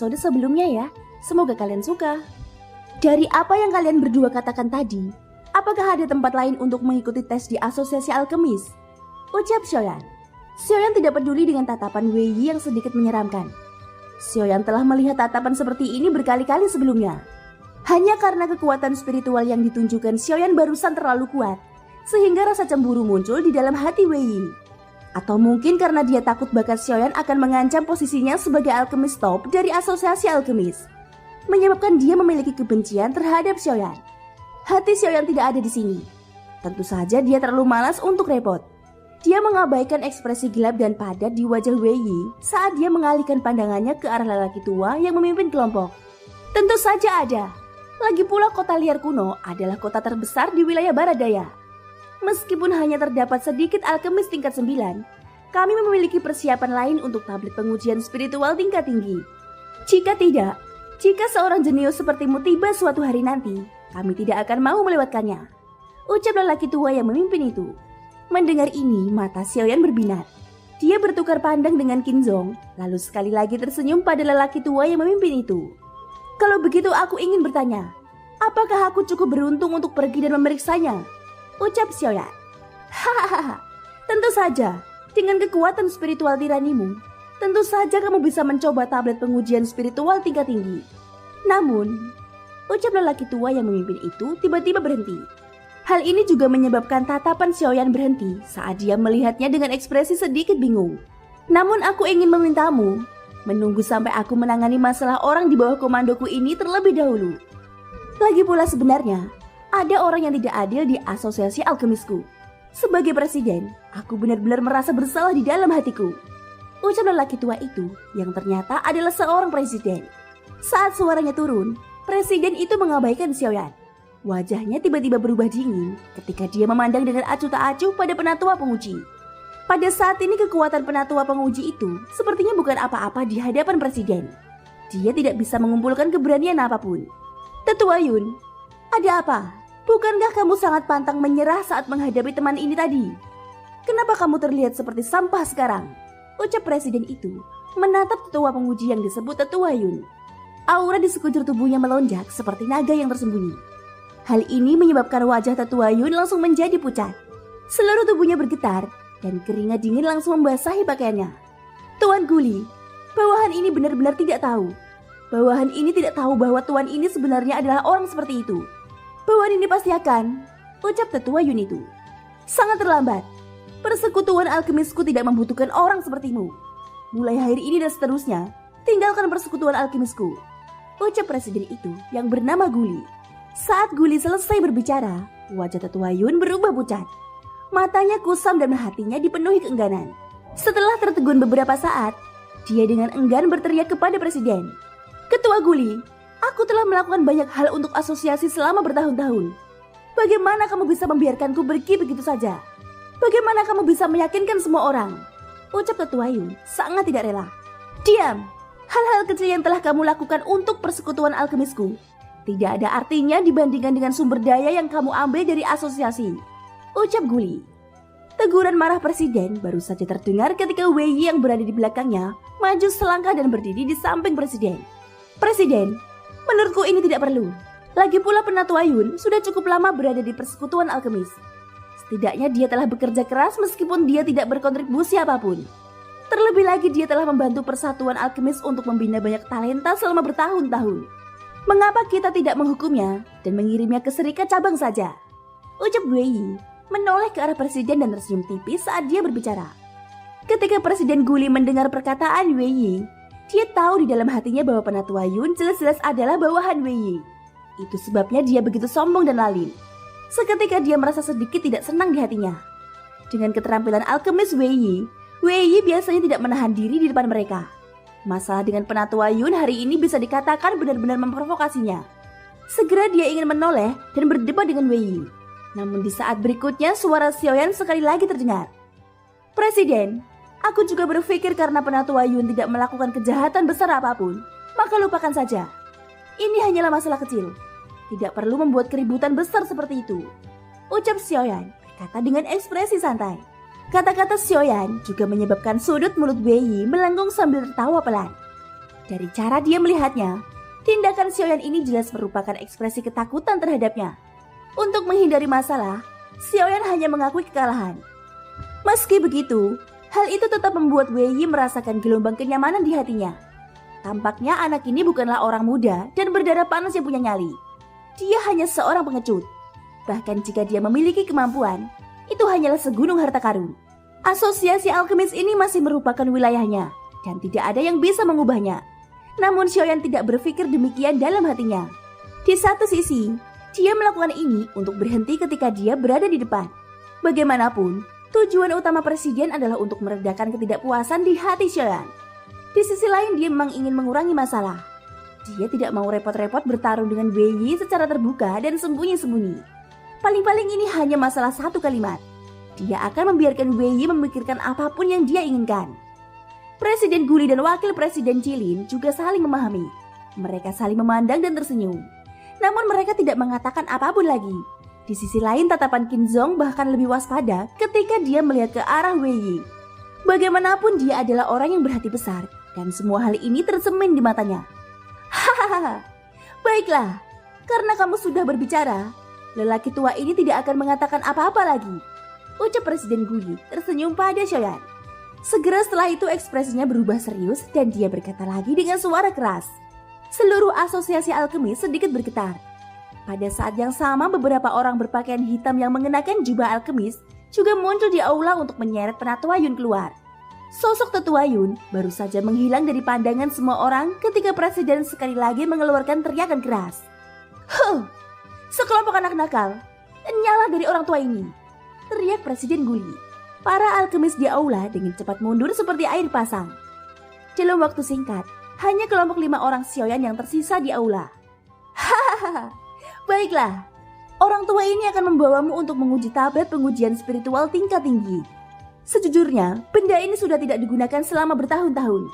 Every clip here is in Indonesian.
episode sebelumnya ya. Semoga kalian suka. Dari apa yang kalian berdua katakan tadi, apakah ada tempat lain untuk mengikuti tes di Asosiasi Alkemis? Ucap Xiaoyan. Xiaoyan tidak peduli dengan tatapan Wei Yi yang sedikit menyeramkan. Xiaoyan telah melihat tatapan seperti ini berkali-kali sebelumnya. Hanya karena kekuatan spiritual yang ditunjukkan Xiaoyan barusan terlalu kuat, sehingga rasa cemburu muncul di dalam hati Wei Yi. Atau mungkin karena dia takut bakat Xiaoyan akan mengancam posisinya sebagai alkemis top dari Asosiasi Alkemis, menyebabkan dia memiliki kebencian terhadap Xiaoyan. Hati Xiaoyan tidak ada di sini. Tentu saja dia terlalu malas untuk repot. Dia mengabaikan ekspresi gelap dan padat di wajah Wei Yi saat dia mengalihkan pandangannya ke arah lelaki tua yang memimpin kelompok. Tentu saja ada. Lagi pula kota liar kuno adalah kota terbesar di wilayah barat daya. Meskipun hanya terdapat sedikit alkemis tingkat 9, kami memiliki persiapan lain untuk tablet pengujian spiritual tingkat tinggi. Jika seorang jenius sepertimu tiba suatu hari nanti, kami tidak akan mau melewatkannya. Ucap lelaki tua yang memimpin itu. Mendengar ini, mata Xiaoyan berbinar. Dia bertukar pandang dengan Qin Zhong, lalu sekali lagi tersenyum pada lelaki tua yang memimpin itu. Kalau begitu aku ingin bertanya, apakah aku cukup beruntung untuk pergi dan memeriksanya? Ucap Xiaoyan. Hahaha, tentu saja, dengan kekuatan spiritual tiranimu, tentu saja kamu bisa mencoba tablet pengujian spiritual tingkat tinggi. Namun, ucap lelaki tua yang memimpin itu tiba-tiba berhenti. Hal ini juga menyebabkan tatapan Xiaoyan berhenti saat dia melihatnya dengan ekspresi sedikit bingung. Namun aku ingin memintamu, menunggu sampai aku menangani masalah orang di bawah komandoku ini terlebih dahulu. Lagi pula sebenarnya, ada orang yang tidak adil di Asosiasi Alkemisku. Sebagai presiden, aku benar-benar merasa bersalah di dalam hatiku. Ucap lelaki tua itu yang ternyata adalah seorang presiden. Saat suaranya turun, presiden itu mengabaikan Xiaoyan. Wajahnya tiba-tiba berubah dingin ketika dia memandang dengan acuh tak acuh pada penatua penguji. Pada saat ini kekuatan penatua penguji itu sepertinya bukan apa-apa di hadapan presiden. Dia tidak bisa mengumpulkan keberanian apapun. Tetua Yun, ada apa? Bukankah kamu sangat pantang menyerah saat menghadapi teman ini tadi? Kenapa kamu terlihat seperti sampah sekarang? Ucap presiden itu menatap tetua penguji yang disebut Tetua Yun. Aura di sekujur tubuhnya melonjak seperti naga yang tersembunyi. Hal ini menyebabkan wajah Tetua Yun langsung menjadi pucat. Seluruh tubuhnya bergetar dan keringat dingin langsung membasahi pakaiannya. Tuan Guli, bawahan ini benar-benar tidak tahu. Bawahan ini tidak tahu bahwa tuan ini sebenarnya adalah orang seperti itu. Bawahan ini pasti akan, ucap Tetua Yun itu. Sangat terlambat. Persekutuan alkemisku tidak membutuhkan orang sepertimu. Mulai hari ini dan seterusnya, tinggalkan persekutuan alkemisku. Ucap presiden itu yang bernama Guli. Saat Guli selesai berbicara, wajah Tetua Yun berubah pucat. Matanya kusam dan hatinya dipenuhi keengganan. Setelah tertegun beberapa saat, dia dengan enggan berteriak kepada presiden. Ketua Guli, aku telah melakukan banyak hal untuk asosiasi selama bertahun-tahun. Bagaimana kamu bisa membiarkanku pergi begitu saja? Bagaimana kamu bisa meyakinkan semua orang? Ucap Tetua Yun sangat tidak rela. Diam! Hal-hal kecil yang telah kamu lakukan untuk persekutuan alkemisku tidak ada artinya dibandingkan dengan sumber daya yang kamu ambil dari asosiasi. Ucap Guli. Teguran marah presiden baru saja terdengar ketika Wei Yi yang berada di belakangnya maju selangkah dan berdiri di samping presiden. Presiden, menurutku ini tidak perlu. Lagi pula penatua Yun sudah cukup lama berada di persekutuan alkemis. Setidaknya dia telah bekerja keras meskipun dia tidak berkontribusi apapun. Terlebih lagi dia telah membantu persatuan alkemis untuk membina banyak talenta selama bertahun-tahun. Mengapa kita tidak menghukumnya dan mengirimnya ke serikat cabang saja? Ucap Wei Yi menoleh ke arah presiden dan tersenyum tipis saat dia berbicara. Ketika Presiden Guli mendengar perkataan Wei Yi, dia tahu di dalam hatinya bahwa penatua Yun jelas-jelas adalah bawahan Wei Yi. Itu sebabnya dia begitu sombong dan lalin. Seketika dia merasa sedikit tidak senang di hatinya. Dengan keterampilan alkemis Wei Yi biasanya tidak menahan diri di depan mereka. Masalah dengan penatua Yun hari ini bisa dikatakan benar-benar memprovokasinya. Segera dia ingin menoleh dan berdebat dengan Wei Yi. Namun di saat berikutnya suara Xiaoyan sekali lagi terdengar. Presiden, aku juga berpikir karena penatua Yun tidak melakukan kejahatan besar apapun, maka lupakan saja. Ini hanyalah masalah kecil. Tidak perlu membuat keributan besar seperti itu. Ucap Xiaoyan berkata dengan ekspresi santai. Kata-kata Xiaoyan juga menyebabkan sudut mulut Wei Yi melengkung sambil tertawa pelan. Dari cara dia melihatnya, tindakan Xiaoyan ini jelas merupakan ekspresi ketakutan terhadapnya. Untuk menghindari masalah, Xiaoyan hanya mengakui kekalahan. Meski begitu, hal itu tetap membuat Wei Yi merasakan gelombang kenyamanan di hatinya. Tampaknya anak ini bukanlah orang muda dan berdarah panas yang punya nyali. Dia hanya seorang pengecut. Bahkan jika dia memiliki kemampuan, itu hanyalah segunung harta karun. Asosiasi alkemis ini masih merupakan wilayahnya dan tidak ada yang bisa mengubahnya. Namun Xiaoyan tidak berpikir demikian dalam hatinya. Di satu sisi, dia melakukan ini untuk berhenti ketika dia berada di depan. Bagaimanapun, tujuan utama presiden adalah untuk meredakan ketidakpuasan di hati Xiaoyan. Di sisi lain, dia memang ingin mengurangi masalah. Dia tidak mau repot-repot bertarung dengan Wei Yi secara terbuka dan sembunyi-sembunyi. Paling-paling ini hanya masalah satu kalimat. Dia akan membiarkan Wei Yi memikirkan apapun yang dia inginkan. Presiden Guli dan Wakil Presiden Jilin juga saling memahami. Mereka saling memandang dan tersenyum. Namun mereka tidak mengatakan apapun lagi. Di sisi lain, tatapan Qin Zhong bahkan lebih waspada ketika dia melihat ke arah Wei Yi. Bagaimanapun dia adalah orang yang berhati besar dan semua hal ini tersemin di matanya. Hahaha, baiklah, karena kamu sudah berbicara, lelaki tua ini tidak akan mengatakan apa-apa lagi, ucap Presiden Guli tersenyum pada Xiaoyan. Segera setelah itu ekspresinya berubah serius dan dia berkata lagi dengan suara keras. Seluruh asosiasi alkemis sedikit bergetar. Pada saat yang sama, beberapa orang berpakaian hitam yang mengenakan jubah alkemis juga muncul di aula untuk menyeret Penatua Yun keluar. Sosok Tetua Yun baru saja menghilang dari pandangan semua orang ketika presiden sekali lagi mengeluarkan teriakan keras. Huh, sekelompok anak nakal, nyala dari orang tua ini, teriak Presiden Guli. Para alkemis di aula dengan cepat mundur seperti air pasang. Dalam waktu singkat, hanya kelompok 5 orang Xiaoyan yang tersisa di aula. Hahaha, baiklah, orang tua ini akan membawamu untuk menguji tablet pengujian spiritual tingkat tinggi. Sejujurnya, benda ini sudah tidak digunakan selama bertahun-tahun.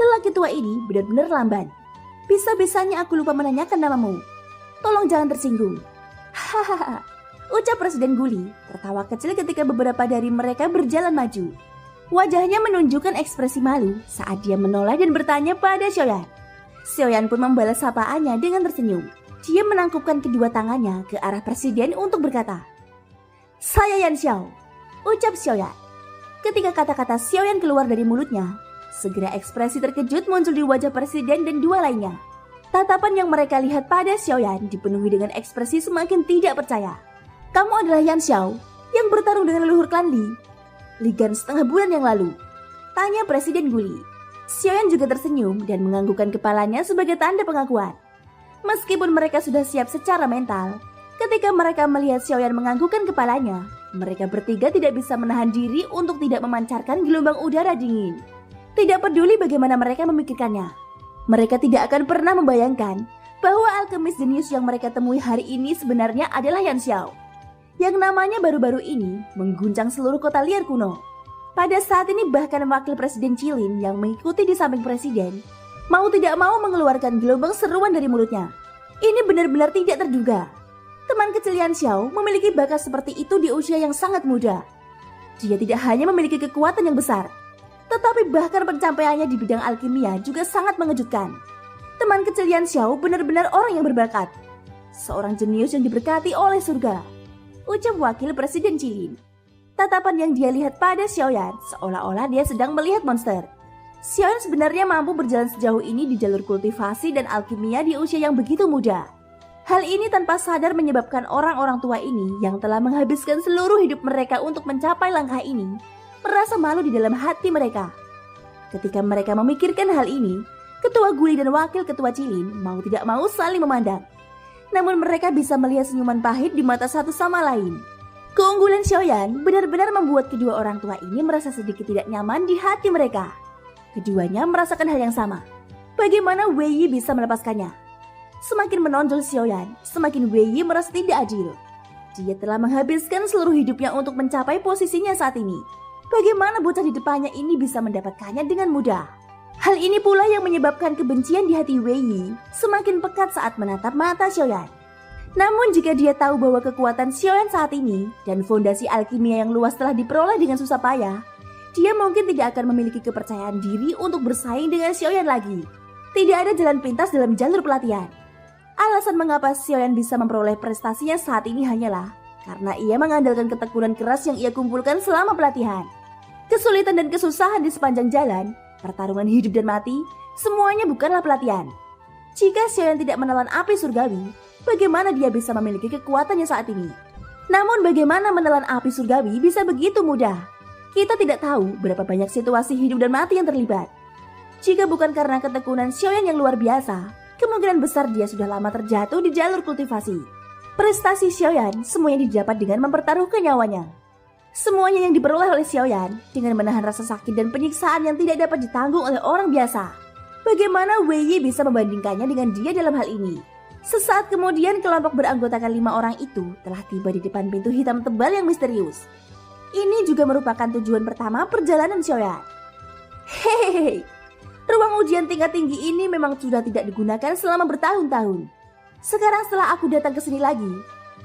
Lelaki tua ini benar-benar lamban. Bisa-bisanya aku lupa menanyakan namamu. Tolong jangan tersinggung. Hahaha, ucap Presiden Guli tertawa kecil ketika beberapa dari mereka berjalan maju. Wajahnya menunjukkan ekspresi malu saat dia menoleh dan bertanya pada Xiaoyan. Xiaoyan pun membalas sapaannya dengan tersenyum. Dia menangkupkan kedua tangannya ke arah presiden untuk berkata, "Saya Yan Xiao," ucap Xiaoyan. Ketika kata-kata Xiaoyan keluar dari mulutnya, segera ekspresi terkejut muncul di wajah presiden dan dua lainnya. Tatapan yang mereka lihat pada Xiaoyan dipenuhi dengan ekspresi semakin tidak percaya. "Kamu adalah Yan Xiao yang bertarung dengan leluhur klan Li Gan setengah bulan yang lalu?" tanya Presiden Guli. Xiaoyan juga tersenyum dan menganggukkan kepalanya sebagai tanda pengakuan. Meskipun mereka sudah siap secara mental, ketika mereka melihat Xiaoyan menganggukkan kepalanya, mereka bertiga tidak bisa menahan diri untuk tidak memancarkan gelombang udara dingin. Tidak peduli bagaimana mereka memikirkannya, mereka tidak akan pernah membayangkan bahwa alkemis jenius yang mereka temui hari ini sebenarnya adalah Yan Xiao, yang namanya baru-baru ini mengguncang seluruh kota liar kuno. Pada saat ini bahkan Wakil Presiden Jilin yang mengikuti di samping presiden mau tidak mau mengeluarkan gelombang seruan dari mulutnya. Ini benar-benar tidak terduga. Teman kecil Yan Xiao memiliki bakat seperti itu di usia yang sangat muda. Dia tidak hanya memiliki kekuatan yang besar, tetapi bahkan pencapaiannya di bidang alkimia juga sangat mengejutkan. Teman kecil Yan Xiao benar-benar orang yang berbakat. Seorang jenius yang diberkati oleh surga, ucap Wakil Presiden Jilin. Tatapan yang dia lihat pada Xiaoyan seolah-olah dia sedang melihat monster. Xiaoyan sebenarnya mampu berjalan sejauh ini di jalur kultivasi dan alkimia di usia yang begitu muda. Hal ini tanpa sadar menyebabkan orang-orang tua ini yang telah menghabiskan seluruh hidup mereka untuk mencapai langkah ini merasa malu di dalam hati mereka. Ketika mereka memikirkan hal ini, Ketua Guli dan Wakil Ketua Jilin mau tidak mau saling memandang. Namun mereka bisa melihat senyuman pahit di mata satu sama lain. Keunggulan Xiaoyan benar-benar membuat kedua orang tua ini merasa sedikit tidak nyaman di hati mereka. Keduanya merasakan hal yang sama. Bagaimana Wei Yi bisa melepaskannya? Semakin menonjol Xiaoyan, semakin Wei Yi merasa tidak adil. Dia telah menghabiskan seluruh hidupnya untuk mencapai posisinya saat ini. Bagaimana bocah di depannya ini bisa mendapatkannya dengan mudah? Hal ini pula yang menyebabkan kebencian di hati Wei Yi semakin pekat saat menatap mata Xiaoyan. Namun jika dia tahu bahwa kekuatan Xiaoyan saat ini dan fondasi alkimia yang luas telah diperoleh dengan susah payah, dia mungkin tidak akan memiliki kepercayaan diri untuk bersaing dengan Xiaoyan lagi. Tidak ada jalan pintas dalam jalur pelatihan. Alasan mengapa Xiaoyan bisa memperoleh prestasinya saat ini hanyalah karena ia mengandalkan ketekunan keras yang ia kumpulkan selama pelatihan. Kesulitan dan kesusahan di sepanjang jalan, pertarungan hidup dan mati, semuanya bukanlah pelatihan. Jika Xiaoyan tidak menelan api surgawi, bagaimana dia bisa memiliki kekuatannya saat ini? Namun bagaimana menelan api surgawi bisa begitu mudah? Kita tidak tahu berapa banyak situasi hidup dan mati yang terlibat. Jika bukan karena ketekunan Xiaoyan yang luar biasa, kemungkinan besar dia sudah lama terjatuh di jalur kultivasi. Prestasi Xiaoyan semuanya didapat dengan mempertaruhkan nyawanya. Semuanya yang diperoleh oleh Xiaoyan dengan menahan rasa sakit dan penyiksaan yang tidak dapat ditanggung oleh orang biasa. Bagaimana Wei Yi bisa membandingkannya dengan dia dalam hal ini? Sesaat kemudian kelompok beranggotakan 5 orang itu telah tiba di depan pintu hitam tebal yang misterius. Ini juga merupakan tujuan pertama perjalanan Xiaoyan. Hehehe, ruang ujian tingkat tinggi ini memang sudah tidak digunakan selama bertahun-tahun. Sekarang setelah aku datang ke sini lagi,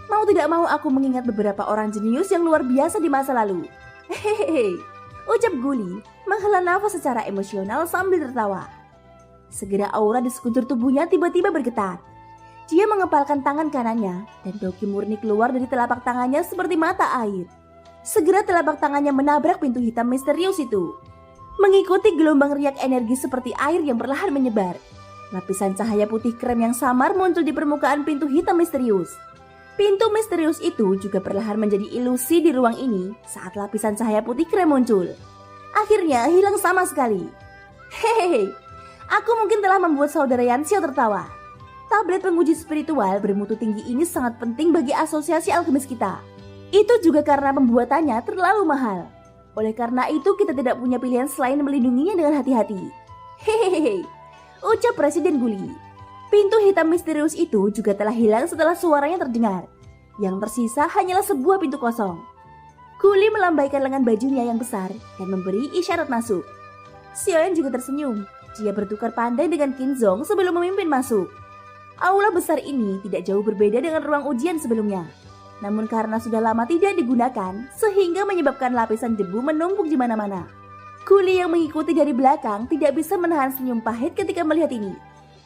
mau tidak mau aku mengingat beberapa orang jenius yang luar biasa di masa lalu. Hehehe, ucap Guli menghela nafas secara emosional sambil tertawa. Segera aura di sekujur tubuhnya tiba-tiba bergetar. Dia mengepalkan tangan kanannya dan doki murni keluar dari telapak tangannya seperti mata air. Segera telapak tangannya menabrak pintu hitam misterius itu. Mengikuti gelombang riak energi seperti air yang perlahan menyebar. Lapisan cahaya putih krem yang samar muncul di permukaan pintu hitam misterius. Pintu misterius itu juga perlahan menjadi ilusi di ruang ini saat lapisan cahaya putih krem muncul. Akhirnya hilang sama sekali. Hehehe, aku mungkin telah membuat saudara Yanxiao tertawa. Tablet penguji spiritual bermutu tinggi ini sangat penting bagi asosiasi alkemis kita. Itu juga karena pembuatannya terlalu mahal. Oleh karena itu kita tidak punya pilihan selain melindunginya dengan hati-hati. Hehehe, ucap Presiden Guli. Pintu hitam misterius itu juga telah hilang setelah suaranya terdengar. Yang tersisa hanyalah sebuah pintu kosong. Guli melambaikan lengan bajunya yang besar dan memberi isyarat masuk. Xiaoyan juga tersenyum. Dia bertukar pandai dengan Qin Zhong sebelum memimpin masuk. Aula besar ini tidak jauh berbeda dengan ruang ujian sebelumnya. Namun karena sudah lama tidak digunakan, sehingga menyebabkan lapisan debu menumpuk di mana-mana. Guli yang mengikuti dari belakang tidak bisa menahan senyum pahit ketika melihat ini.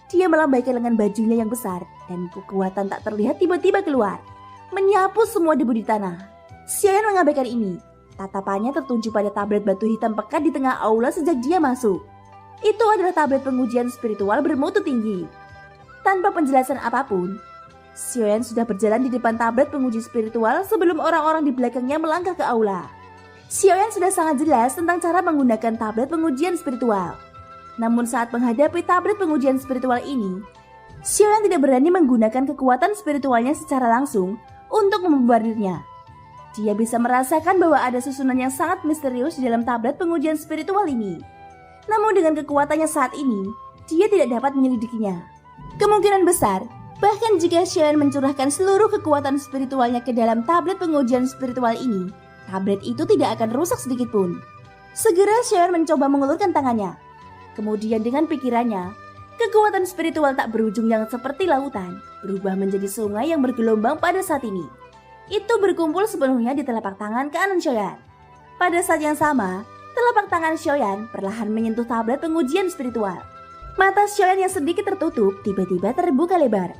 Dia melambaikan lengan bajunya yang besar dan kekuatan tak terlihat tiba-tiba keluar, menyapu semua debu di tanah. Xiaoyan mengabaikan ini. Tatapannya tertuju pada tablet batu hitam pekat di tengah aula sejak dia masuk. Itu adalah tablet pengujian spiritual bermutu tinggi. Tanpa penjelasan apapun, Xiaoyan sudah berjalan di depan tablet penguji spiritual sebelum orang-orang di belakangnya melangkah ke aula. Xiaoyan sudah sangat jelas tentang cara menggunakan tablet pengujian spiritual. Namun saat menghadapi tablet pengujian spiritual ini, Xiaoyan tidak berani menggunakan kekuatan spiritualnya secara langsung untuk membombardirnya. Dia bisa merasakan bahwa ada susunan yang sangat misterius di dalam tablet pengujian spiritual ini. Namun dengan kekuatannya saat ini, dia tidak dapat menyelidikinya. Kemungkinan besar, bahkan jika Xiaoyan mencurahkan seluruh kekuatan spiritualnya ke dalam tablet pengujian spiritual ini, tablet itu tidak akan rusak sedikit pun. Segera Xiaoyan mencoba mengulurkan tangannya. Kemudian dengan pikirannya, kekuatan spiritual tak berujung yang seperti lautan berubah menjadi sungai yang bergelombang pada saat ini. Itu berkumpul sepenuhnya di telapak tangan kanan Xiaoyan. Pada saat yang sama, telapak tangan Xiaoyan perlahan menyentuh tablet pengujian spiritual. Mata Xiaoyan yang sedikit tertutup tiba-tiba terbuka lebar.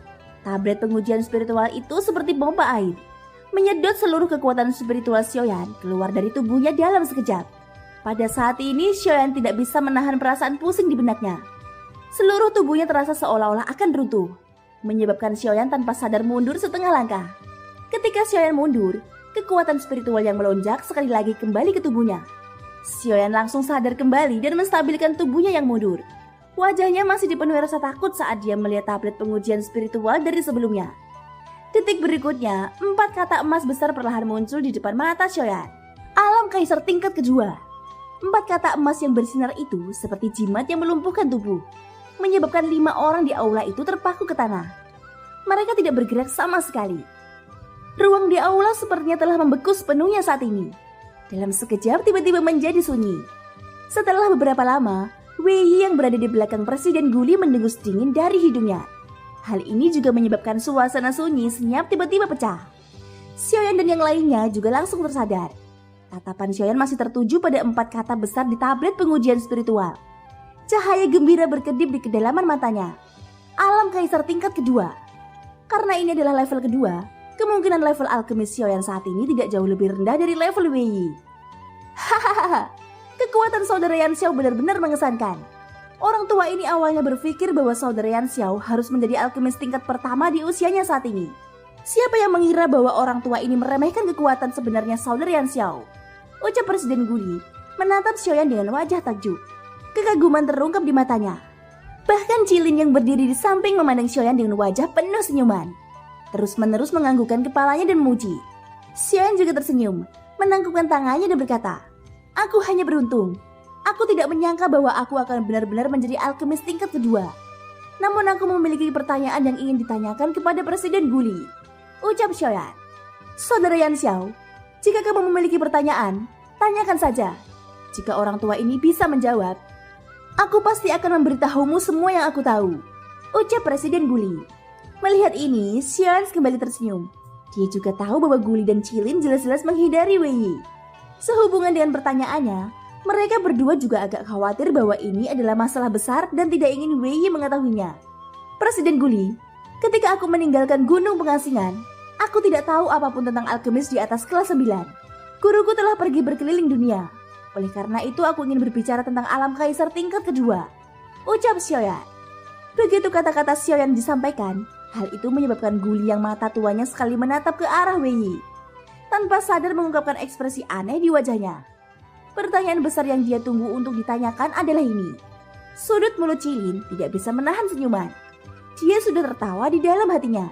Tablet pengujian spiritual itu seperti pompa air, menyedot seluruh kekuatan spiritual Xiaoyan keluar dari tubuhnya dalam sekejap. Pada saat ini Xiaoyan tidak bisa menahan perasaan pusing di benaknya. Seluruh tubuhnya terasa seolah-olah akan runtuh, menyebabkan Xiaoyan tanpa sadar mundur setengah langkah. Ketika Xiaoyan mundur, kekuatan spiritual yang melonjak sekali lagi kembali ke tubuhnya. Xiaoyan langsung sadar kembali dan menstabilkan tubuhnya yang mundur. Wajahnya masih dipenuhi rasa takut saat dia melihat tablet pengujian spiritual dari sebelumnya. Detik berikutnya, 4 kata emas besar perlahan muncul di depan mata Xiaoyan. Alam Kaisar tingkat kedua. 4 kata emas yang bersinar itu seperti jimat yang melumpuhkan tubuh, menyebabkan 5 orang di aula itu terpaku ke tanah. Mereka tidak bergerak sama sekali. Ruang di aula sepertinya telah membeku sepenuhnya saat ini. Dalam sekejap tiba-tiba menjadi sunyi. Setelah beberapa lama, Wei Yi yang berada di belakang Presiden Guli mendengus dingin dari hidungnya. Hal ini juga menyebabkan suasana sunyi senyap tiba-tiba pecah. Xiaoyan dan yang lainnya juga langsung tersadar. Tatapan Xiaoyan masih tertuju pada 4 kata besar di tablet pengujian spiritual. Cahaya gembira berkedip di kedalaman matanya. Alam kaisar tingkat kedua. Karena ini adalah level kedua, kemungkinan level alkemis Xiaoyan saat ini tidak jauh lebih rendah dari level Wei Yi. Hahaha, kekuatan saudara Yan Xiao benar-benar mengesankan. Orang tua ini awalnya berpikir bahwa saudara Yan Xiao harus menjadi alkemis tingkat pertama di usianya saat ini. Siapa yang mengira bahwa orang tua ini meremehkan kekuatan sebenarnya saudara Yan Xiao? Ucap Presiden Guli menatap Xiaoyan dengan wajah takjub. Kekaguman terungkap di matanya. Bahkan Jilin yang berdiri di samping memandang Xiaoyan dengan wajah penuh senyuman. Terus-menerus menganggukkan kepalanya dan memuji. Xiaoyan juga tersenyum, menangkupkan tangannya dan berkata, "Aku hanya beruntung. Aku tidak menyangka bahwa aku akan benar-benar menjadi alkemis tingkat kedua. Namun aku memiliki pertanyaan yang ingin ditanyakan kepada Presiden Guli." Ucap Xiaoyan. "Saudara Yan Xiao, jika kamu memiliki pertanyaan, tanyakan saja. Jika orang tua ini bisa menjawab, aku pasti akan memberitahumu semua yang aku tahu." Ucap Presiden Guli. Melihat ini, Xiaoyan kembali tersenyum. Dia juga tahu bahwa Guli dan Jilin jelas-jelas menghindari Wei Yi. Sehubungan dengan pertanyaannya, mereka berdua juga agak khawatir bahwa ini adalah masalah besar dan tidak ingin Wei Yi mengetahuinya. "Presiden Guli, ketika aku meninggalkan Gunung Pengasingan, aku tidak tahu apapun tentang alkemis di atas kelas 9. Guruku telah pergi berkeliling dunia. Oleh karena itu aku ingin berbicara tentang alam kaisar tingkat kedua." Ucap Xiaoyan. Begitu kata-kata Xiaoyan disampaikan, hal itu menyebabkan Guli yang mata tuanya sekali menatap ke arah Wei Yi. Tanpa sadar mengungkapkan ekspresi aneh di wajahnya. Pertanyaan besar yang dia tunggu untuk ditanyakan adalah ini. Sudut mulut Jilin tidak bisa menahan senyuman. Dia sudah tertawa di dalam hatinya.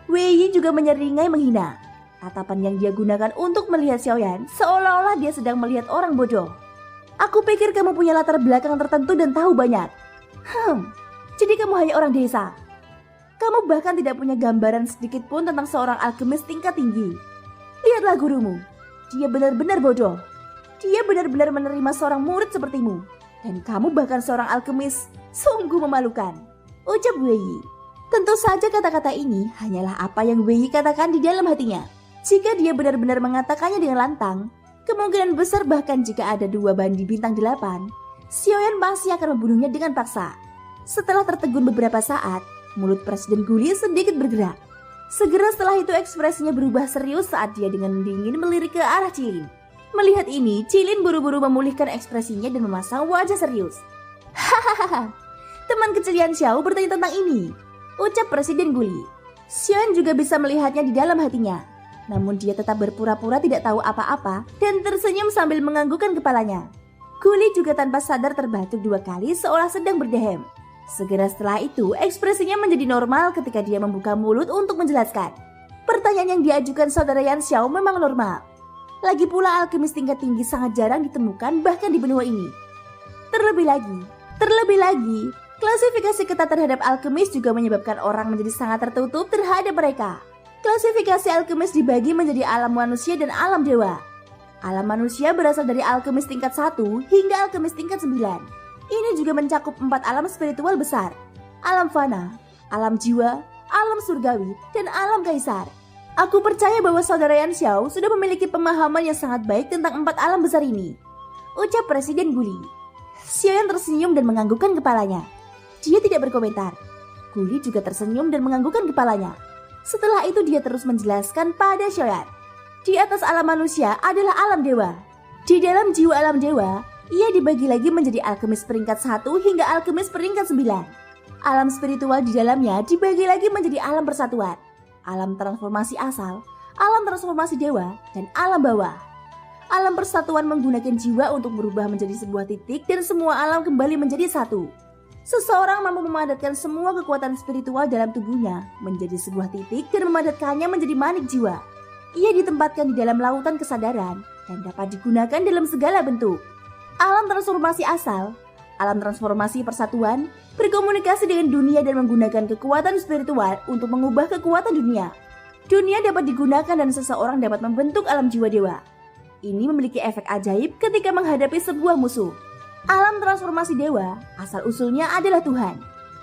Wei Yi juga menyeringai menghina. Tatapan yang dia gunakan untuk melihat Xiaoyan seolah-olah dia sedang melihat orang bodoh. "Aku pikir kamu punya latar belakang tertentu dan tahu banyak. Jadi kamu hanya orang desa. Kamu bahkan tidak punya gambaran sedikit pun tentang seorang alkemis tingkat tinggi. Lihatlah gurumu. Dia benar-benar bodoh. Dia benar-benar menerima seorang murid sepertimu. Dan kamu bahkan seorang alkemis. Sungguh memalukan." Ucap Wei Yi. Tentu saja kata-kata ini hanyalah apa yang Wei Yi katakan di dalam hatinya. Jika dia benar-benar mengatakannya dengan lantang, kemungkinan besar bahkan jika ada 2 bandi bintang 8, Xiaoyan pasti akan membunuhnya dengan paksa. Setelah tertegun beberapa saat, mulut Presiden Guli sedikit bergerak. Segera setelah itu ekspresinya berubah serius saat dia dengan dingin melirik ke arah Jilin. Melihat ini, Jilin buru-buru memulihkan ekspresinya dan memasang wajah serius. "Hahaha, teman kecil Yan Xiao bertanya tentang ini," ucap Presiden Guli. Xiaoyan juga bisa melihatnya di dalam hatinya. Namun dia tetap berpura-pura tidak tahu apa-apa dan tersenyum sambil menganggukkan kepalanya. Guli juga tanpa sadar terbatuk 2 kali seolah sedang berdehem. Segera setelah itu, ekspresinya menjadi normal ketika dia membuka mulut untuk menjelaskan. Pertanyaan yang diajukan saudara Yan Xiao memang normal. Lagi pula alkemis tingkat tinggi sangat jarang ditemukan bahkan di benua ini. Terlebih lagi, klasifikasi ketat terhadap alkemis juga menyebabkan orang menjadi sangat tertutup terhadap mereka. Klasifikasi alkemis dibagi menjadi alam manusia dan alam dewa. Alam manusia berasal dari alkemis tingkat 1 hingga alkemis tingkat 9. Ini juga mencakup 4 alam spiritual besar. Alam fana, alam jiwa, alam surgawi, dan alam kaisar. Aku percaya bahwa saudara Yan Xiao sudah memiliki pemahaman yang sangat baik tentang 4 alam besar ini. Ucap Presiden Guli. Xiaoyan tersenyum dan menganggukkan kepalanya. Dia tidak berkomentar. Guli juga tersenyum dan menganggukkan kepalanya. Setelah itu dia terus menjelaskan pada Xiaoyan. Di atas alam manusia adalah alam dewa. Di dalam jiwa alam dewa, ia dibagi lagi menjadi alkemis peringkat 1 hingga alkemis peringkat 9. Alam spiritual di dalamnya dibagi lagi menjadi alam persatuan, alam transformasi asal, alam transformasi dewa, dan alam bawah. Alam persatuan menggunakan jiwa untuk berubah menjadi sebuah titik dan semua alam kembali menjadi satu. Seseorang mampu memadatkan semua kekuatan spiritual dalam tubuhnya menjadi sebuah titik dan memadatkannya menjadi manik jiwa. Ia ditempatkan di dalam lautan kesadaran dan dapat digunakan dalam segala bentuk. Alam transformasi asal, alam transformasi persatuan, berkomunikasi dengan dunia dan menggunakan kekuatan spiritual untuk mengubah kekuatan dunia. Dunia dapat digunakan dan seseorang dapat membentuk alam jiwa dewa. Ini memiliki efek ajaib ketika menghadapi sebuah musuh. Alam transformasi dewa, asal-usulnya adalah Tuhan.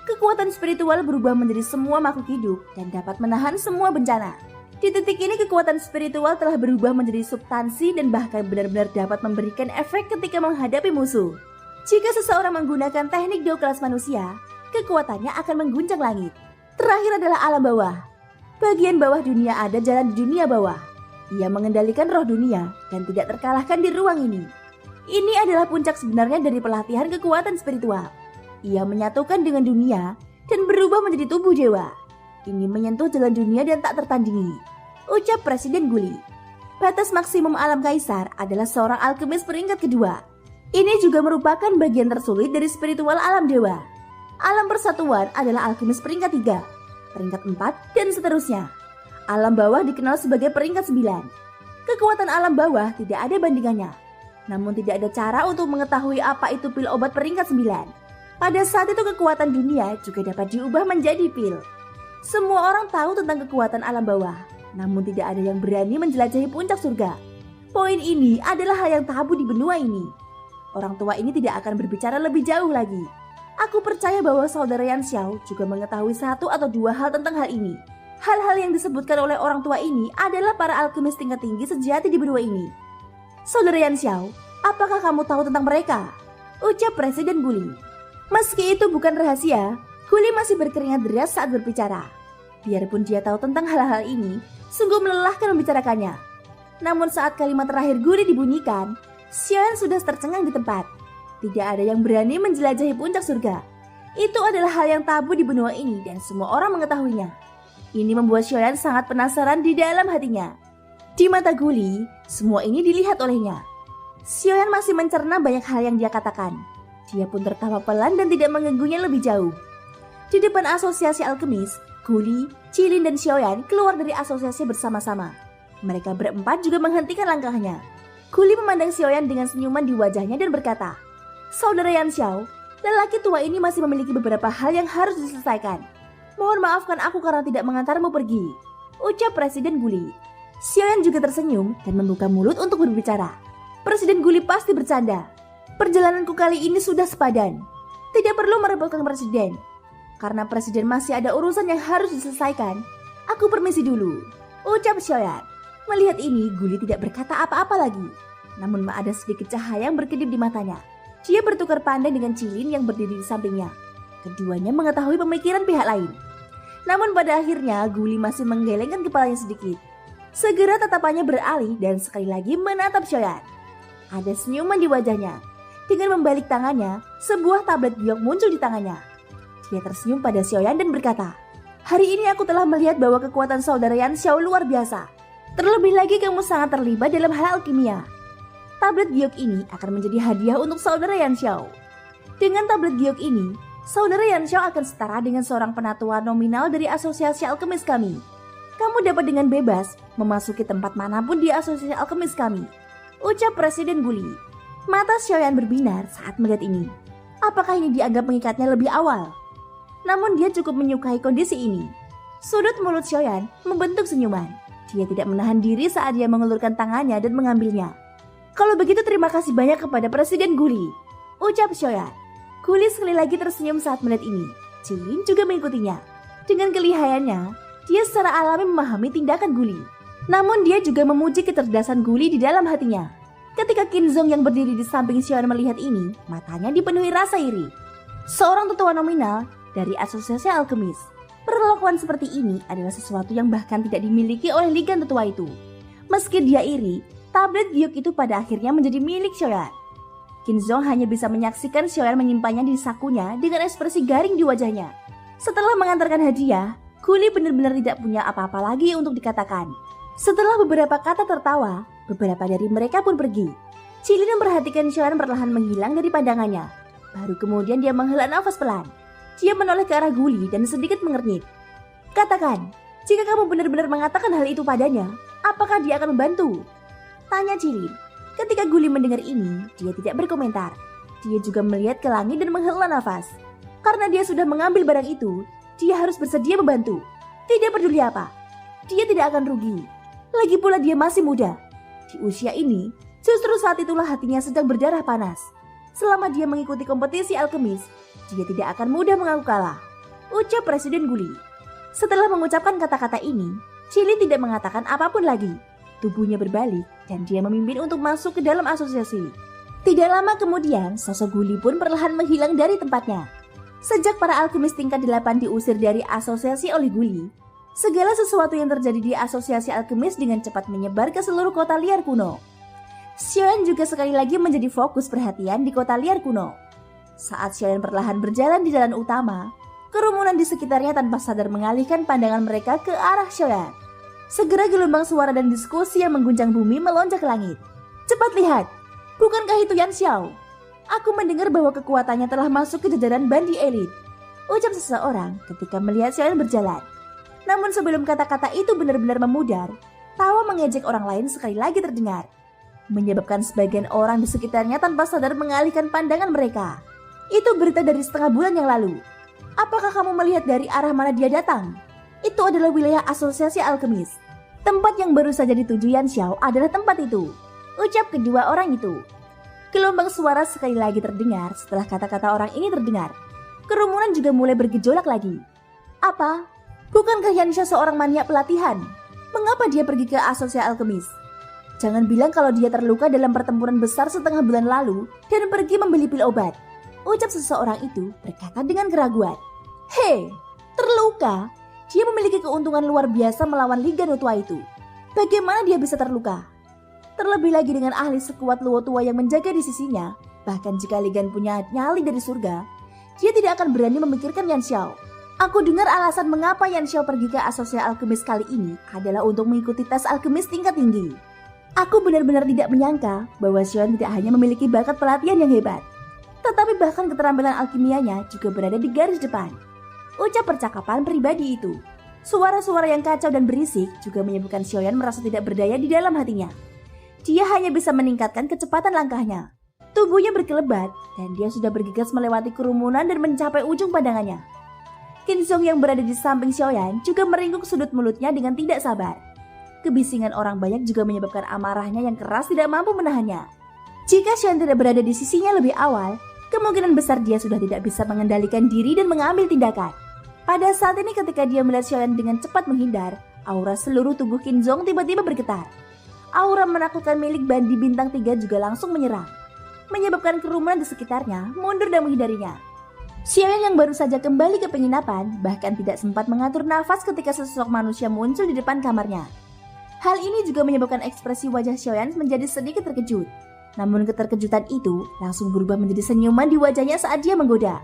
Kekuatan spiritual berubah menjadi semua makhluk hidup dan dapat menahan semua bencana. Di titik ini kekuatan spiritual telah berubah menjadi substansi dan bahkan benar-benar dapat memberikan efek ketika menghadapi musuh. Jika seseorang menggunakan teknik dao kelas manusia, kekuatannya akan mengguncang langit. Terakhir adalah alam bawah. Bagian bawah dunia ada jalan di dunia bawah. Ia mengendalikan roh dunia dan tidak terkalahkan di ruang ini. Ini adalah puncak sebenarnya dari pelatihan kekuatan spiritual. Ia menyatukan dengan dunia dan berubah menjadi tubuh dewa. Ini menyentuh jalan dunia dan tak tertandingi, ucap Presiden Guli. Batas maksimum alam kaisar adalah seorang alkemis peringkat kedua. Ini juga merupakan bagian tersulit dari spiritual alam dewa. Alam persatuan adalah alkemis peringkat 3, peringkat 4, dan seterusnya. Alam bawah dikenal sebagai peringkat 9. Kekuatan alam bawah tidak ada bandingannya. Namun tidak ada cara untuk mengetahui apa itu pil obat peringkat 9. Pada saat itu kekuatan dunia juga dapat diubah menjadi pil. Semua orang tahu tentang kekuatan alam bawah, namun tidak ada yang berani menjelajahi puncak surga. Poin ini adalah hal yang tabu di benua ini. Orang tua ini tidak akan berbicara lebih jauh lagi. Aku percaya bahwa saudara Yan Xiao juga mengetahui 1 atau 2 hal tentang hal ini. Hal-hal yang disebutkan oleh orang tua ini adalah para alkemis tingkat tinggi sejati di benua ini. Saudara Yan Xiao, apakah kamu tahu tentang mereka? Ucap Presiden Guli. Meski itu bukan rahasia, Guli masih berkeringat deras saat berbicara. Biarpun dia tahu tentang hal-hal ini, sungguh melelahkan membicarakannya. Namun saat kalimat terakhir Guli dibunyikan, Xiaoyan sudah tercengang di tempat. Tidak ada yang berani menjelajahi puncak surga. Itu adalah hal yang tabu di benua ini dan semua orang mengetahuinya. Ini membuat Xiaoyan sangat penasaran di dalam hatinya. Di mata Guli, semua ini dilihat olehnya. Xiaoyan masih mencerna banyak hal yang dia katakan. Dia pun tertawa pelan dan tidak mengganggunya lebih jauh. Di depan asosiasi alkemis, Guli, Qilin, dan Xiaoyan keluar dari asosiasi bersama-sama. Mereka berempat juga menghentikan langkahnya. Guli memandang Xiaoyan dengan senyuman di wajahnya dan berkata, "Saudara Yan Xiao, lelaki tua ini masih memiliki beberapa hal yang harus diselesaikan. Mohon maafkan aku karena tidak mengantarmu pergi," ucap Presiden Guli. Xiaoyan juga tersenyum dan membuka mulut untuk berbicara. Presiden Guli pasti bercanda. Perjalananku kali ini sudah sepadan. Tidak perlu merepotkan Presiden. Karena Presiden masih ada urusan yang harus diselesaikan, aku permisi dulu, ucap Xiaoyan. Melihat ini, Guli tidak berkata apa-apa lagi. Namun ada sedikit cahaya yang berkedip di matanya. Dia bertukar pandang dengan Qilin yang berdiri di sampingnya. Keduanya mengetahui pemikiran pihak lain. Namun pada akhirnya Guli masih menggelengkan kepalanya sedikit. Segera tatapannya beralih dan sekali lagi menatap Xiaoyan. Ada senyuman di wajahnya. Dengan membalik tangannya, sebuah tablet giok muncul di tangannya. Dia tersenyum pada Xiaoyan dan berkata, "Hari ini aku telah melihat bahwa kekuatan saudara Yan Xiao luar biasa. Terlebih lagi kamu sangat terlibat dalam hal alkimia. Tablet giok ini akan menjadi hadiah untuk saudara Yan Xiao. Dengan tablet giok ini, saudara Yan Xiao akan setara dengan seorang penatua nominal dari asosiasi alkemis kami. Kamu dapat dengan bebas memasuki tempat manapun di asosiasi alkemis kami," ucap Presiden Guli. Mata Xiaoyan berbinar saat melihat ini. Apakah ini dianggap mengikatnya lebih awal? Namun dia cukup menyukai kondisi ini. Sudut mulut Xiaoyan membentuk senyuman. Dia tidak menahan diri saat dia mengelurkan tangannya dan mengambilnya. "Kalau begitu terima kasih banyak kepada Presiden Guli," ucap Xiaoyan. Guli sekali lagi tersenyum saat melihat ini. Qilin juga mengikutinya. Dengan kelihayannya, dia secara alami memahami tindakan Guli. Namun dia juga memuji kecerdasan Guli di dalam hatinya. Ketika Qinzong yang berdiri di samping Xiaoyan melihat ini, matanya dipenuhi rasa iri. Seorang tetua nominal dari asosiasi alkemis. Perlakuan seperti ini adalah sesuatu yang bahkan tidak dimiliki oleh ligan tetua itu. Meski dia iri, tablet giok itu pada akhirnya menjadi milik Xiaoyan. Qinzong hanya bisa menyaksikan Xiaoyan menyimpannya di sakunya dengan ekspresi garing di wajahnya. Setelah mengantarkan hadiah, Guli benar-benar tidak punya apa-apa lagi untuk dikatakan. Setelah beberapa kata tertawa, beberapa dari mereka pun pergi. Qilin memperhatikan Xiaoyan perlahan menghilang dari pandangannya. Baru kemudian dia menghela nafas pelan. Dia menoleh ke arah Guli dan sedikit mengernyit. "Katakan, jika kamu benar-benar mengatakan hal itu padanya, apakah dia akan membantu?" tanya Qilin. Ketika Guli mendengar ini, dia tidak berkomentar. Dia juga melihat ke langit dan menghela nafas. Karena dia sudah mengambil barang itu, dia harus bersedia membantu. Tidak peduli apa, dia tidak akan rugi. Lagi pula dia masih muda. Di usia ini, justru saat itulah hatinya sedang berdarah panas. Selama dia mengikuti kompetisi alkemis, dia tidak akan mudah mengaku kalah, ucap Presiden Guli. Setelah mengucapkan kata-kata ini, Qilin tidak mengatakan apapun lagi. Tubuhnya berbalik dan dia memimpin untuk masuk ke dalam asosiasi. Tidak lama kemudian, sosok Guli pun perlahan menghilang dari tempatnya. Sejak para alkemis tingkat 8 diusir dari asosiasi oleh Guli, segala sesuatu yang terjadi di asosiasi alkemis dengan cepat menyebar ke seluruh kota liar kuno. Xiaoyan juga sekali lagi menjadi fokus perhatian di kota liar kuno. Saat Xiaoyan perlahan berjalan di jalan utama, kerumunan di sekitarnya tanpa sadar mengalihkan pandangan mereka ke arah Xiaoyan. Segera gelombang suara dan diskusi yang mengguncang bumi melonjak ke langit. Cepat lihat! Bukankah itu Yan Xiao? Aku mendengar bahwa kekuatannya telah masuk ke jajaran bandi elit, ucap seseorang ketika melihat Xiaoyan berjalan. Namun sebelum kata-kata itu benar-benar memudar, tawa mengejek orang lain sekali lagi terdengar, menyebabkan sebagian orang di sekitarnya tanpa sadar mengalihkan pandangan mereka. Itu berita dari setengah bulan yang lalu. Apakah kamu melihat dari arah mana dia datang? Itu adalah wilayah asosiasi alkemis. Tempat yang baru saja dituju Yan Xiao adalah tempat itu, ucap kedua orang itu. Gelombang suara sekali lagi terdengar setelah kata-kata orang ini terdengar. Kerumunan juga mulai bergejolak lagi. Apa? Bukankah Yan Xiao seorang maniak pelatihan? Mengapa dia pergi ke asosiasi alkemis? Jangan bilang kalau dia terluka dalam pertempuran besar setengah bulan lalu dan pergi membeli pil obat, ucap seseorang itu berkata dengan keraguan. Hei, terluka? Dia memiliki keuntungan luar biasa melawan Liga Tua itu. Bagaimana dia bisa terluka? Terlebih lagi dengan ahli sekuat Luo Tua yang menjaga di sisinya, bahkan jika Ligan punya nyali dari surga, dia tidak akan berani memikirkan Yan Xiao. Aku dengar alasan mengapa Yan Xiao pergi ke asosiasi alkemis kali ini adalah untuk mengikuti tes alkemis tingkat tinggi. Aku benar-benar tidak menyangka bahwa Xiaoyan tidak hanya memiliki bakat pelatihan yang hebat, tetapi bahkan keterampilan alkimianya juga berada di garis depan, ucap percakapan pribadi itu. Suara-suara yang kacau dan berisik juga menyebabkan Xiaoyan merasa tidak berdaya di dalam hatinya. Dia hanya bisa meningkatkan kecepatan langkahnya. Tubuhnya berkelebat dan dia sudah bergegas melewati kerumunan dan mencapai ujung pandangannya. Qinzong yang berada di samping Xiaoyan juga meringkuk sudut mulutnya dengan tidak sabar. Kebisingan orang banyak juga menyebabkan amarahnya yang keras tidak mampu menahannya. Jika Xiaoyan tidak berada di sisinya lebih awal, kemungkinan besar dia sudah tidak bisa mengendalikan diri dan mengambil tindakan. Pada saat ini ketika dia melihat Xiaoyan dengan cepat menghindar, aura seluruh tubuh Qinzong tiba-tiba bergetar. Aura menakutkan milik bandi bintang 3 juga langsung menyerang, menyebabkan kerumunan di sekitarnya mundur dan menghindarinya. Xiaoyan yang baru saja kembali ke penginapan bahkan tidak sempat mengatur nafas ketika sesosok manusia muncul di depan kamarnya. Hal ini juga menyebabkan ekspresi wajah Xiaoyan menjadi sedikit terkejut. Namun keterkejutan itu langsung berubah menjadi senyuman di wajahnya saat dia menggoda.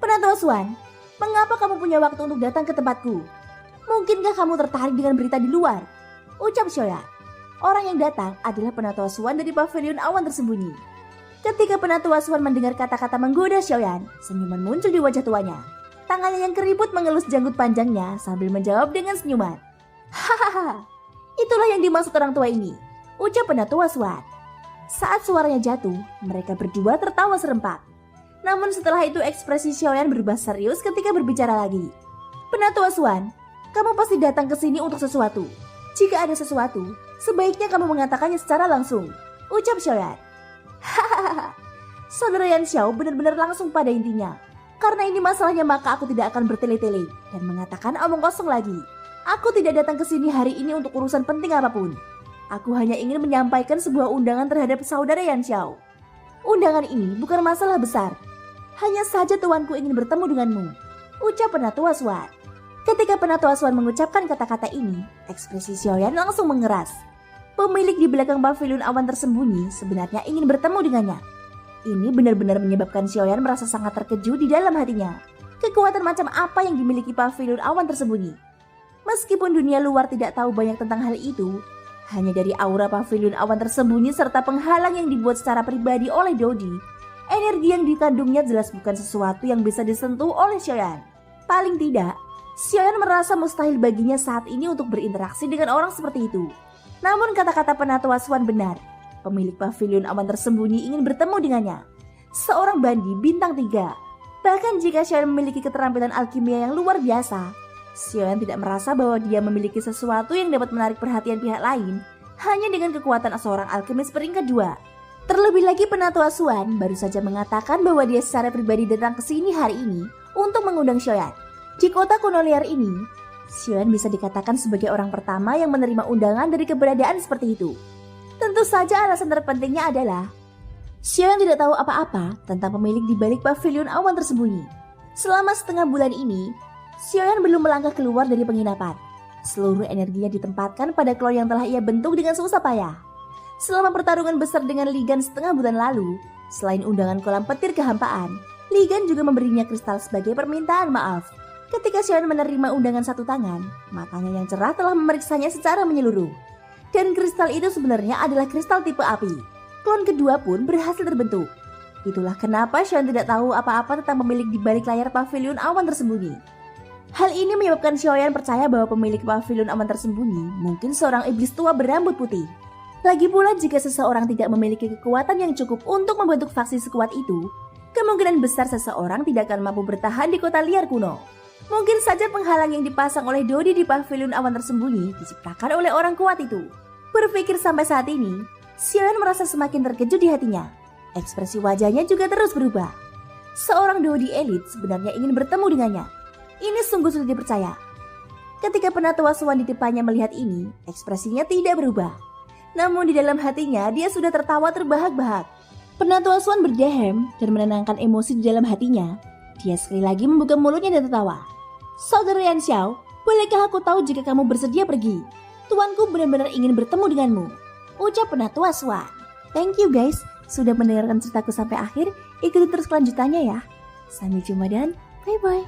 Penatua Xuan, mengapa kamu punya waktu untuk datang ke tempatku? Mungkinkah kamu tertarik dengan berita di luar? Ucap Xiaoyan. Orang yang datang adalah Penatua Xuan dari pavilion awan tersembunyi. Ketika Penatua Xuan mendengar kata-kata menggoda Xiaoyan, senyuman muncul di wajah tuanya. Tangannya yang keriput mengelus janggut panjangnya sambil menjawab dengan senyuman. Hahaha, itulah yang dimaksud orang tua ini, ucap Penatua Xuan. Saat suaranya jatuh, mereka berdua tertawa serempak. Namun setelah itu ekspresi Xiaoyan berubah serius ketika berbicara lagi. Penatua Xuan, kamu pasti datang ke sini untuk sesuatu. Jika ada sesuatu, sebaiknya kamu mengatakannya secara langsung, ucap Xiaoyan. Hahaha, saudara Yan Xiao benar-benar langsung pada intinya. Karena ini masalahnya maka aku tidak akan bertele-tele dan mengatakan omong kosong lagi. Aku tidak datang ke sini hari ini untuk urusan penting apapun. Aku hanya ingin menyampaikan sebuah undangan terhadap saudara Yan Xiao. Undangan ini bukan masalah besar. Hanya saja tuanku ingin bertemu denganmu, ucap Penatua Xuan. Ketika Penatua Xuan mengucapkan kata-kata ini, ekspresi Xiaoyan langsung mengeras. Pemilik di belakang pavilion awan tersembunyi sebenarnya ingin bertemu dengannya. Ini benar-benar menyebabkan Xiaoyan merasa sangat terkejut di dalam hatinya. Kekuatan macam apa yang dimiliki pavilion awan tersembunyi? Meskipun dunia luar tidak tahu banyak tentang hal itu, hanya dari aura pavilion awan tersembunyi serta penghalang yang dibuat secara pribadi oleh Dodi, energi yang dikandungnya jelas bukan sesuatu yang bisa disentuh oleh Xiaoyan. Paling tidak, Xiaoyan merasa mustahil baginya saat ini untuk berinteraksi dengan orang seperti itu. Namun kata-kata Penatua Xuan benar. Pemilik pavilion awan tersembunyi ingin bertemu dengannya. Seorang bandi bintang 3. Bahkan jika Xiaoyan memiliki keterampilan alkimia yang luar biasa, Xiaoyan tidak merasa bahwa dia memiliki sesuatu yang dapat menarik perhatian pihak lain hanya dengan kekuatan seorang alkemis peringkat 2. Terlebih lagi Penatua Xuan baru saja mengatakan bahwa dia secara pribadi datang ke sini hari ini untuk mengundang Xiaoyan. Di kota kuno liar ini, Xiaoyan bisa dikatakan sebagai orang pertama yang menerima undangan dari keberadaan seperti itu. Tentu saja alasan terpentingnya adalah Xiaoyan tidak tahu apa-apa tentang pemilik di balik pavilion awan tersembunyi. Selama setengah bulan ini, Xiaoyan belum melangkah keluar dari penginapan. Seluruh energinya ditempatkan pada klon yang telah ia bentuk dengan susah payah. Selama pertarungan besar dengan Ligan setengah bulan lalu, selain undangan kolam petir kehampaan, Ligan juga memberinya kristal sebagai permintaan maaf. Ketika Xiaoyan menerima undangan satu tangan, matanya yang cerah telah memeriksanya secara menyeluruh. Dan kristal itu sebenarnya adalah kristal tipe api. Klon kedua pun berhasil terbentuk. Itulah kenapa Xiaoyan tidak tahu apa-apa tentang pemilik di balik layar pavilion awan tersembunyi. Hal ini menyebabkan Xiaoyan percaya bahwa pemilik pavilion awan tersembunyi mungkin seorang iblis tua berambut putih. Lagi pula jika seseorang tidak memiliki kekuatan yang cukup untuk membentuk faksi sekuat itu, kemungkinan besar seseorang tidak akan mampu bertahan di kota liar kuno. Mungkin saja penghalang yang dipasang oleh Dodi di pavilion awan tersembunyi diciptakan oleh orang kuat itu. Berpikir sampai saat ini, Xiaoyan merasa semakin terkejut di hatinya. Ekspresi wajahnya juga terus berubah. Seorang Dodi elit sebenarnya ingin bertemu dengannya. Ini sungguh sulit dipercaya. Ketika penatua Swan di depannya melihat ini, ekspresinya tidak berubah. Namun di dalam hatinya dia sudah tertawa terbahak-bahak. Penatua Swan berdehem dan menenangkan emosi di dalam hatinya. Dia sekali lagi membuka mulutnya dan tertawa. Saudara Yan Xiao, bolehkah aku tahu jika kamu bersedia pergi? Tuanku benar-benar ingin bertemu denganmu, ucap penatua Swan. Thank you guys, sudah mendengarkan ceritaku sampai akhir. Ikuti terus kelanjutannya ya. Sampai jumpa dan bye-bye.